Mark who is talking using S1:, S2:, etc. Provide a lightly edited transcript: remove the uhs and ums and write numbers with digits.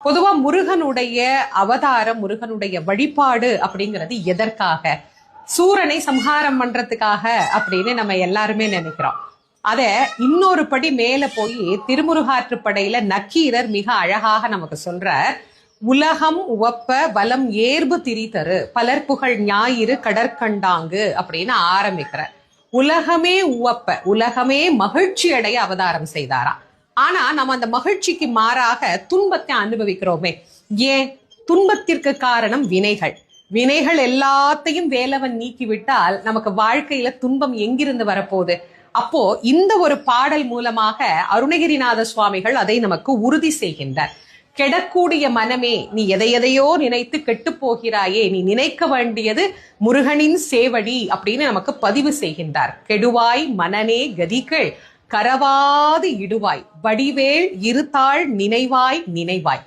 S1: பொதுவா முருகனுடைய அவதாரம், முருகனுடைய வழிபாடு அப்படிங்கிறது எதற்காக? சூரனை சம்ஹாரம் பண்றதுக்காக அப்படின்னு நம்ம எல்லாருமே நினைக்கிறோம். அத இன்னொரு படி மேல போய் திருமுருகாற்றுப்படையில நக்கீரர் மிக அழகாக நமக்கு சொல்றார். உலகம் உவப்ப வலம் ஏர்பு திரிதரு பலர்புகழ் ஞாயிறு கடற்கண்டாங்கு அப்படின்னு ஆரம்பிக்கிறார். உலகமே உவப்ப, உலகமே மகிழ்ச்சி அடைய அவதாரம் செய்தாராம். ஆனா நம்ம அந்த மகிழ்ச்சிக்கு மாறாக துன்பத்தை அனுபவிக்கிறோமே. ஏன்? துன்பத்திற்கு காரணம் வினைகள். வினைகள் எல்லாத்தையும் வேலவன் நீக்கிவிட்டால் நமக்கு வாழ்க்கையில துன்பம் எங்கிருந்து வரப்போகுது? அப்போ இந்த ஒரு பாடல் மூலமாக அருணகிரிநாத சுவாமிகள் அதை நமக்கு உறுதி செய்கின்றார். கெடக்கூடிய மனமே, நீ எதையோ நினைத்து கெட்டு போகிறாயே, நீ நினைக்க வேண்டியது முருகனின் சேவடி அப்படின்னு நமக்கு பதிவு செய்கின்றார். கெடுவாய் மனனே கதிகள் கரவாது இடுவாய், வடிவேல் இருத்தாள் நினைவாய் நினைவாய்.